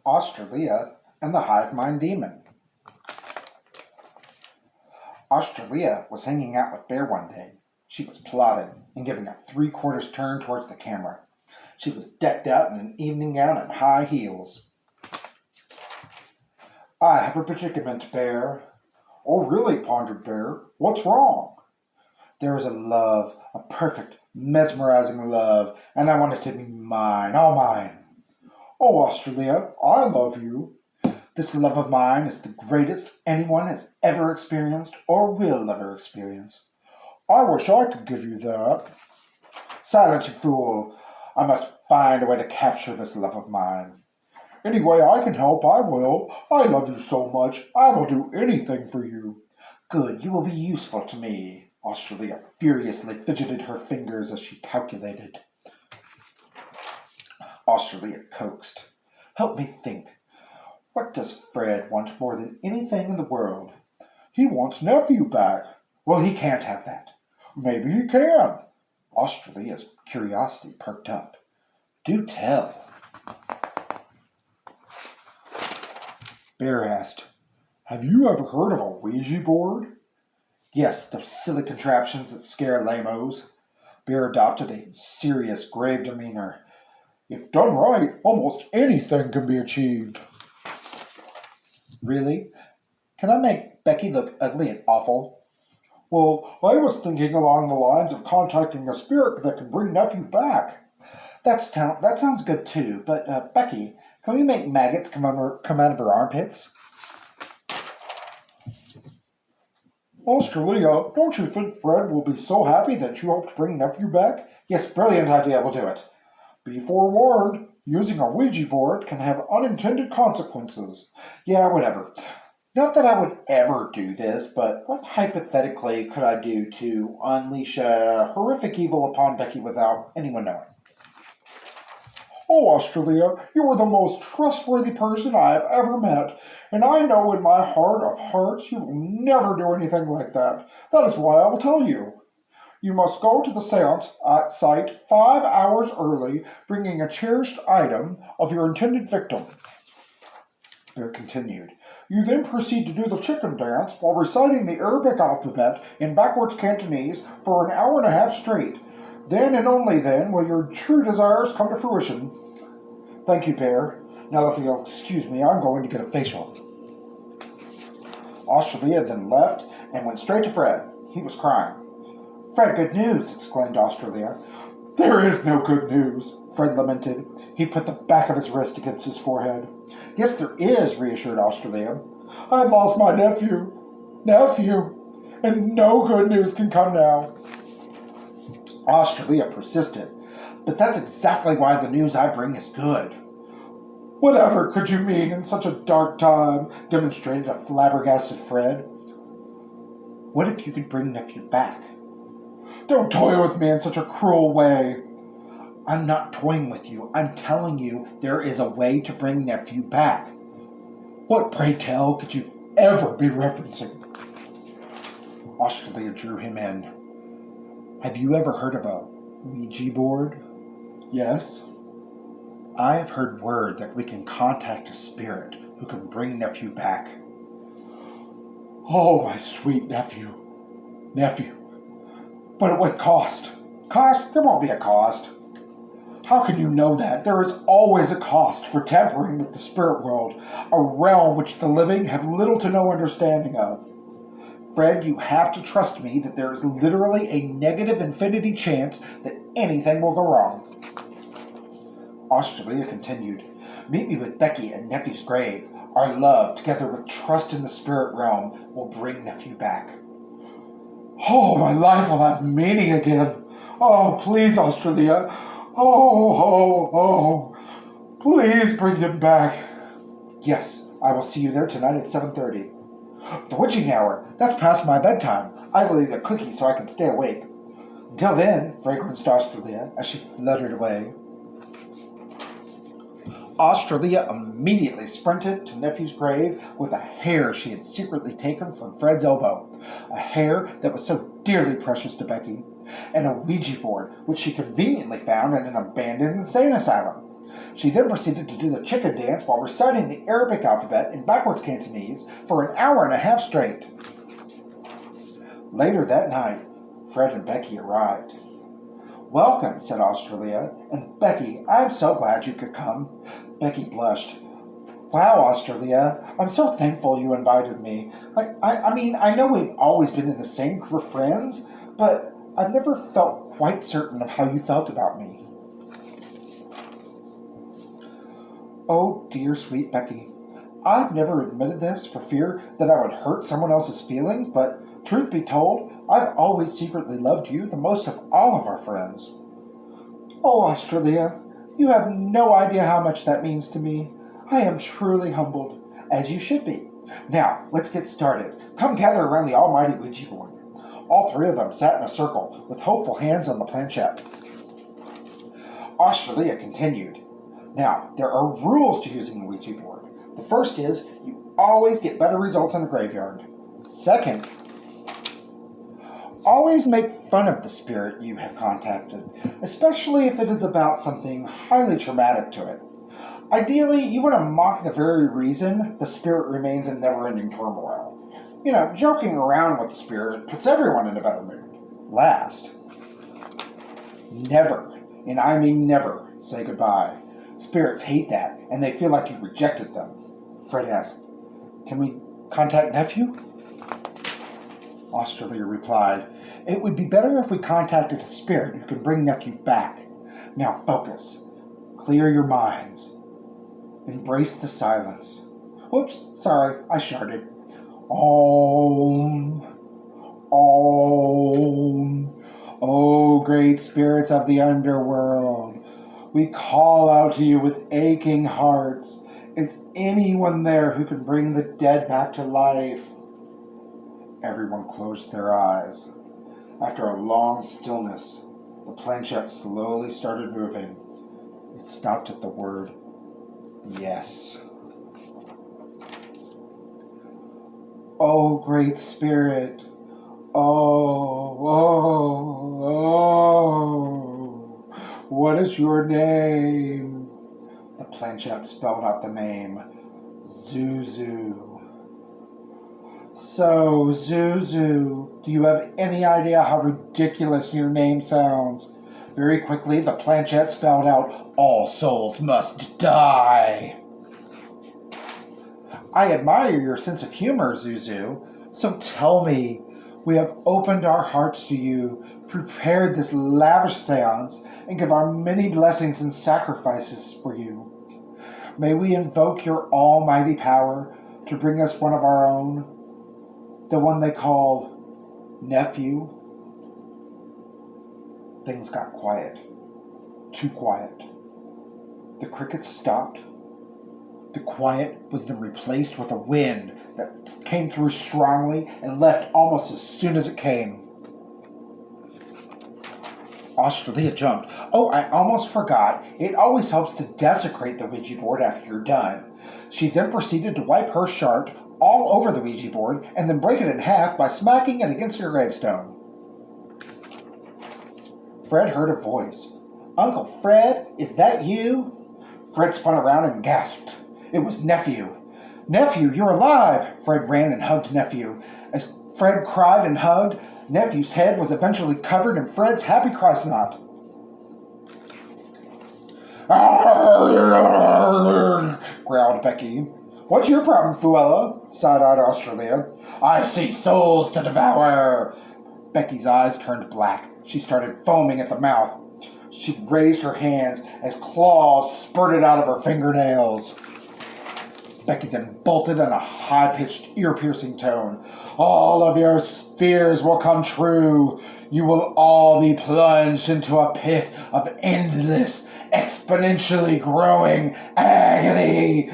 Australea and the Hivemind Demon. Australea was hanging out with Bear one day. She was plotting and giving a three-quarters turn towards the camera. She was decked out in an evening gown and high heels. "I have a predicament, Bear." "Oh, really?" pondered Bear. "What's wrong?" "There is a love, a perfect, mesmerizing love, and I want it to be mine, all mine." "Oh, Australia, I love you." "This love of mine is the greatest anyone has ever experienced or will ever experience." "I wish I could give you that." "Silence, you fool. I must find a way to capture this love of mine." "Any way I can help, I will. I love you so much, I will do anything for you." "Good, you will be useful to me." Australia furiously fidgeted her fingers as she calculated. Australia coaxed. "Help me think. What does Fred want more than anything in the world?" "He wants nephew back." "Well, he can't have that." "Maybe he can." Australia's curiosity perked up. "Do tell." Bear asked, "Have you ever heard of a Ouija board?" "Yes, those silly contraptions that scare lamos." Bear adopted a serious, grave demeanor. "If done right, almost anything can be achieved." "Really? Can I make Becky look ugly and awful?" "Well, I was thinking along the lines of contacting a spirit that can bring nephew back." That sounds good too, but Becky, can we make maggots come out of her armpits?" "Australia, don't you think Fred will be so happy that you hope to bring nephew back?" "Yes, brilliant idea, we'll do it." "Be forewarned, using a Ouija board can have unintended consequences." "Yeah, whatever. Not that I would ever do this, but what hypothetically could I do to unleash a horrific evil upon Becky without anyone knowing?" "Oh, Australia, you are the most trustworthy person I have ever met, and I know in my heart of hearts you will never do anything like that. That is why I will tell you. You must go to the seance site 5 hours early, bringing a cherished item of your intended victim." Bear continued. "You then proceed to do the chicken dance while reciting the Arabic alphabet in backwards Cantonese for an hour and a half straight. Then and only then will your true desires come to fruition." "Thank you, Bear. Now if you'll excuse me, I'm going to get a facial." Australia then left and went straight to Fred. He was crying. "Fred, good news!" exclaimed Australia. "There is no good news," Fred lamented. He put the back of his wrist against his forehead. "Yes, there is," reassured Australia. "I've lost my nephew, and no good news can come now." Australia persisted. "But that's exactly why the news I bring is good." "Whatever could you mean in such a dark time?" demonstrated a flabbergasted Fred. "What if you could bring nephew back?" "Don't toy with me in such a cruel way." "I'm not toying with you. I'm telling you there is a way to bring nephew back." "What, pray tell, could you ever be referencing?" Australia drew him in. "Have you ever heard of a Ouija board?" "Yes." "I have heard word that we can contact a spirit who can bring nephew back." "Oh, my sweet nephew. But at what cost?" "Cost? There won't be a cost." "How can you know that? There is always a cost for tampering with the spirit world, a realm which the living have little to no understanding of." "Fred, you have to trust me that there is literally a negative infinity chance that anything will go wrong." Australia continued. "Meet me with Becky at nephew's grave. Our love, together with trust in the spirit realm, will bring nephew back." "Oh, my life will have meaning again. Oh, please, Australia. Oh. Please bring him back." "Yes, I will see you there tonight at 7:30. "The witching hour. That's past my bedtime. I will eat a cookie so I can stay awake." "Until then," fragranced Australia as she fluttered away. Australia immediately sprinted to nephew's grave with a hair she had secretly taken from Fred's elbow, a hair that was so dearly precious to Becky, and a Ouija board which she conveniently found in an abandoned insane asylum. She then proceeded to do the chicken dance while reciting the Arabic alphabet in backwards Cantonese for an hour and a half straight. Later that night, Fred and Becky arrived. "Welcome," said Australia, "and Becky, I'm so glad you could come." Becky blushed. "Wow, Australia, I'm so thankful you invited me. I know we've always been in the same group of friends, but I've never felt quite certain of how you felt about me." "Oh, dear sweet Becky, I've never admitted this for fear that I would hurt someone else's feelings, but truth be told, I've always secretly loved you the most of all of our friends." "Oh, Australia, you have no idea how much that means to me. I am truly humbled, as you should be. Now, let's get started. Come gather around the almighty Ouija board." All three of them sat in a circle, with hopeful hands on the planchette. Australia continued. "Now, there are rules to using the Ouija board. The first is, you always get better results in the graveyard. Second, always make fun of the spirit you have contacted, especially if it is about something highly traumatic to it. Ideally, you want to mock the very reason the spirit remains in never-ending turmoil. Joking around with the spirit puts everyone in a better mood. Last, never, and I mean never, say goodbye. Spirits hate that, and they feel like you rejected them." Fred asked, "Can we contact nephew?" Australia replied, "It would be better if we contacted a spirit who can bring nephew back. Now focus. Clear your minds. Embrace the silence." Whoops, sorry, I sharted. Om. Om. Oh, great spirits of the underworld, we call out to you with aching hearts. Is anyone there who can bring the dead back to life? Everyone closed their eyes. After a long stillness, the planchette slowly started moving. It stopped at the word yes. "Oh, great spirit. Oh. What is your name?" The planchette spelled out the name. Zuzu. "So, Zuzu, do you have any idea how ridiculous your name sounds?" Very quickly, the planchette spelled out, "All souls must die." "I admire your sense of humor, Zuzu. So tell me, we have opened our hearts to you, prepared this lavish seance, and give our many blessings and sacrifices for you. May we invoke your almighty power to bring us one of our own, the one they call nephew." Things got quiet. Too quiet. The crickets stopped. The quiet was then replaced with a wind that came through strongly and left almost as soon as it came. Australia jumped. "Oh, I almost forgot. It always helps to desecrate the Ouija board after you're done." She then proceeded to wipe her shart all over the Ouija board and then break it in half by smacking it against her gravestone. Fred heard a voice. "Uncle Fred, is that you?" Fred spun around and gasped. It was Nephew. "Nephew, you're alive!" Fred ran and hugged Nephew. As Fred cried and hugged, Nephew's head was eventually covered in Fred's happy Christ knot. Growled Becky. "What's your problem, Fuella?" side-eyed Australia. "I see souls to devour." Becky's eyes turned black. She started foaming at the mouth. She raised her hands as claws spurted out of her fingernails. Becky then bolted in a high-pitched, ear-piercing tone. "All of your fears will come true. You will all be plunged into a pit of endless, exponentially growing agony."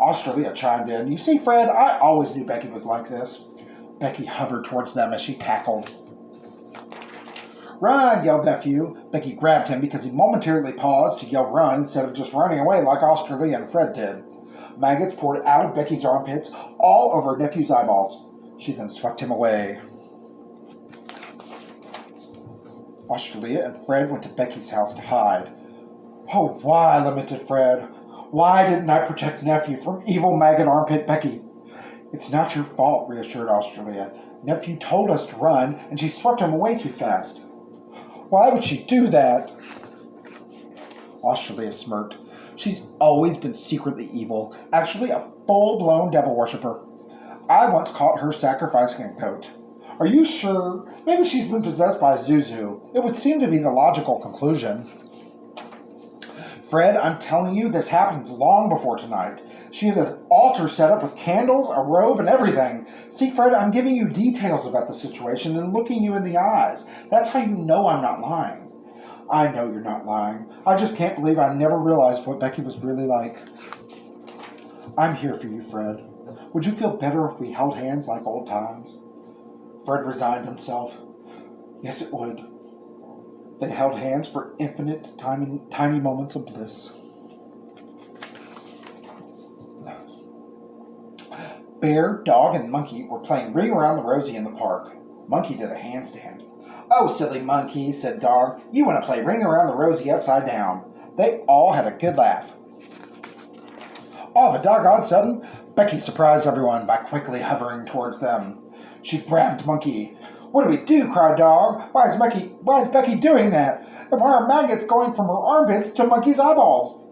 Australia chimed in. "You see, Fred, I always knew Becky was like this." Becky hovered towards them as she cackled. "Run!" yelled Nephew. Becky grabbed him because he momentarily paused to yell run instead of just running away like Australia and Fred did. Maggots poured out of Becky's armpits all over Nephew's eyeballs. She then swept him away. Australia and Fred went to Becky's house to hide. Oh, why, lamented Fred. Why didn't I protect nephew from evil maggot armpit Becky? It's not your fault, reassured Australia. Nephew told us to run, and she swept him away too fast. Why would she do that? Australia smirked. She's always been secretly evil, actually a full-blown devil worshipper. I once caught her sacrificing a goat. Are you sure? Maybe she's been possessed by Zuzu. It would seem to be the logical conclusion. Fred, I'm telling you, this happened long before tonight. She had an altar set up with candles, a robe, and everything. See, Fred, I'm giving you details about the situation and looking you in the eyes. That's how you know I'm not lying. I know you're not lying. I just can't believe I never realized what Becky was really like. I'm here for you, Fred. Would you feel better if we held hands like old times? Fred resigned himself. Yes, it would. They held hands for infinite, tiny moments of bliss. Bear, Dog, and Monkey were playing Ring Around the Rosie in the park. Monkey did a handstand. Oh, silly Monkey, said Dog. You want to play Ring Around the Rosie upside down. They all had a good laugh. All of a doggone sudden, Becky surprised everyone by quickly hovering towards them. She grabbed Monkey. What do we do? Cried Dog. Why is Becky doing that? And why are maggots going from her armpits to Monkey's eyeballs?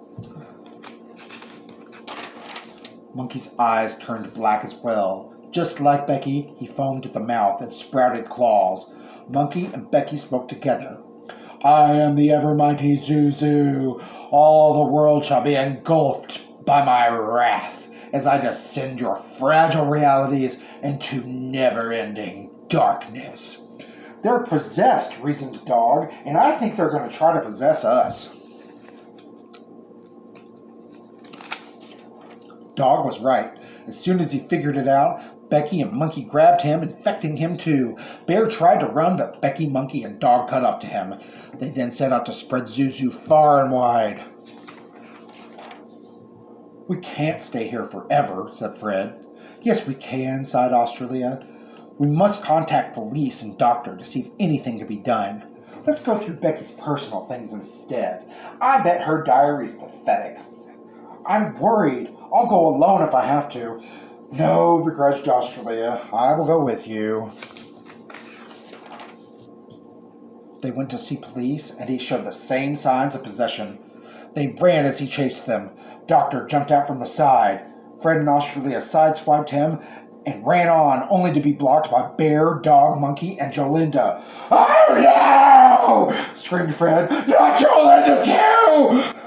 Monkey's eyes turned black as well. Just like Becky, he foamed at the mouth and sprouted claws. Monkey and Becky spoke together. I am the ever-mighty Zuzu. All the world shall be engulfed by my wrath as I descend your fragile realities into never-ending darkness. They're possessed, reasoned Dog, and I think they're going to try to possess us. Dog was right. As soon as he figured it out, Becky and Monkey grabbed him, infecting him too. Bear tried to run, but Becky, Monkey, and Dog caught up to him. They then set out to spread Zuzu far and wide. We can't stay here forever, said Fred. Yes, we can, sighed Australia. We must contact police and doctor to see if anything can be done. Let's go through Becky's personal things instead. I bet her diary's pathetic. I'm worried. I'll go alone if I have to. No, begrudged Australia. I will go with you. They went to see police, and he showed the same signs of possession. They ran as he chased them. Doctor jumped out from the side. Fred and Australia sideswiped him and ran on, only to be blocked by Bear, Dog, Monkey, and Jolinda. Oh no! Screamed Fred. Not Jolinda too!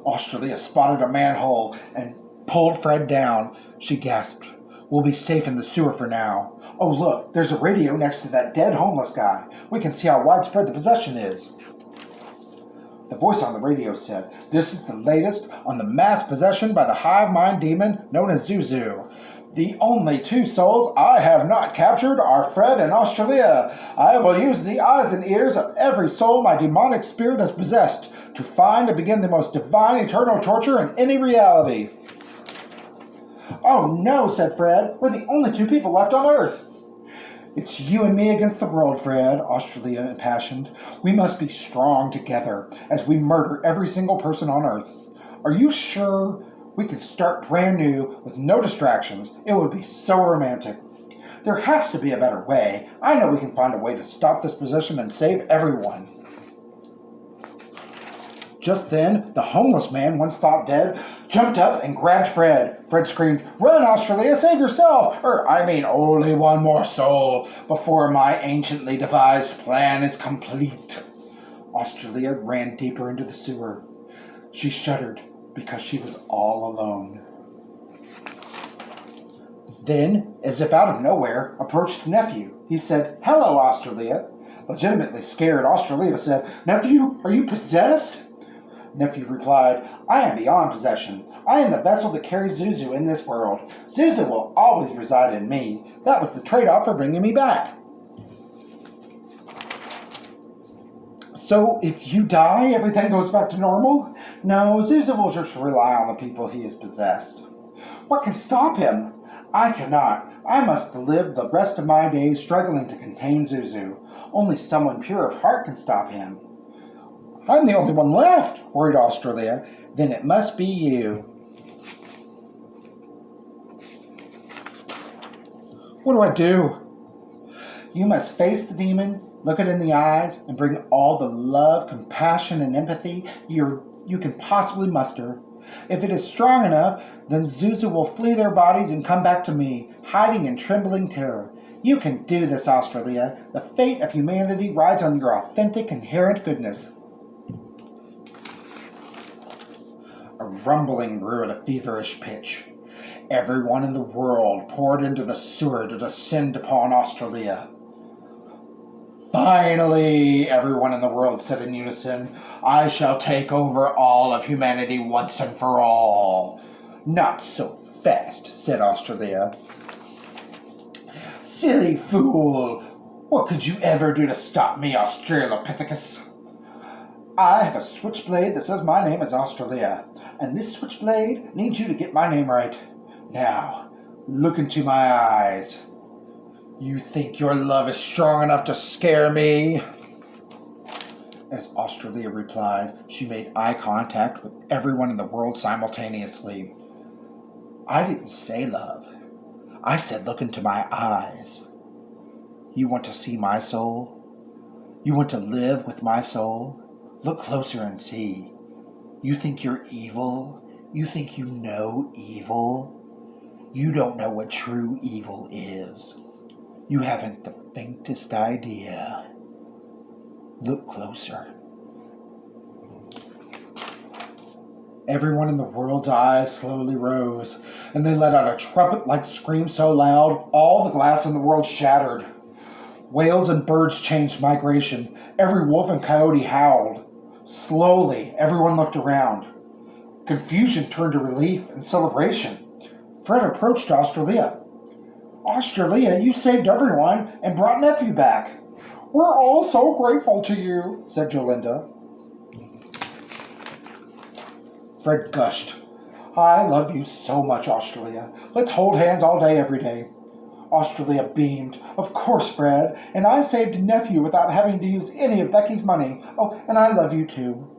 Australia spotted a manhole and pulled Fred down. She gasped. We'll be safe in the sewer for now. Oh, look, there's a radio next to that dead homeless guy. We can see how widespread the possession is. The voice on the radio said, this is the latest on the mass possession by the Hivemind demon known as Zuzu. The only two souls I have not captured are Fred and Australia. I will use the eyes and ears of every soul my demonic spirit has possessed to find and begin the most divine eternal torture in any reality. Oh no, said Fred. We're the only two people left on Earth. It's you and me against the world, Fred, Australia impassioned. We must be strong together as we murder every single person on Earth. Are you sure we could start brand new with no distractions? It would be so romantic. There has to be a better way. I know we can find a way to stop this possession and save everyone. Just then, the homeless man, once thought dead, jumped up and grabbed Fred. Fred screamed, Run, Australia, save yourself! Only one more soul before my anciently devised plan is complete. Australia ran deeper into the sewer. She shuddered because she was all alone. Then, as if out of nowhere, approached Nephew. He said, Hello, Australia. Legitimately scared, Australia said, Nephew, are you possessed? Nephew replied, I am beyond possession. I am the vessel that carries Zuzu in this world. Zuzu will always reside in me. That was the trade-off for bringing me back. So, if you die, everything goes back to normal? No, Zuzu will just rely on the people he has possessed. What can stop him? I cannot. I must live the rest of my days struggling to contain Zuzu. Only someone pure of heart can stop him. I'm the only one left, worried Australia. Then it must be you. What do I do? You must face the demon, look it in the eyes, and bring all the love, compassion, and empathy you can possibly muster. If it is strong enough, then Zuzu will flee their bodies and come back to me, hiding in trembling terror. You can do this, Australia. The fate of humanity rides on your authentic, inherent goodness. A rumbling grew at a feverish pitch. Everyone in the world poured into the sewer to descend upon Australia. Finally, everyone in the world said in unison, I shall take over all of humanity once and for all. Not so fast, said Australia. Silly fool! What could you ever do to stop me, Australopithecus? I have a switchblade that says my name is Australia, and this switchblade needs you to get my name right. Now, look into my eyes. You think your love is strong enough to scare me? As Australia replied, she made eye contact with everyone in the world simultaneously. I didn't say love. I said look into my eyes. You want to see my soul? You want to live with my soul? Look closer and see. You think you're evil? You think you know evil? You don't know what true evil is. You haven't the faintest idea. Look closer. Everyone in the world's eyes slowly rose, and they let out a trumpet-like scream so loud, all the glass in the world shattered. Whales and birds changed migration. Every wolf and coyote howled. Slowly, everyone looked around. Confusion turned to relief and celebration. Fred approached Australia. Australia, you saved everyone and brought nephew back. We're all so grateful to you, said Jolinda. Fred gushed. I love you so much, Australia. Let's hold hands all day, every day. Australia beamed. Of course, Fred. And I saved nephew without having to use any of Becky's money. Oh, and I love you too.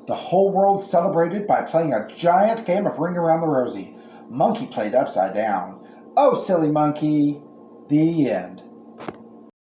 The whole world celebrated by playing a giant game of Ring Around the Rosie. Monkey played upside down. Oh, silly monkey. The end.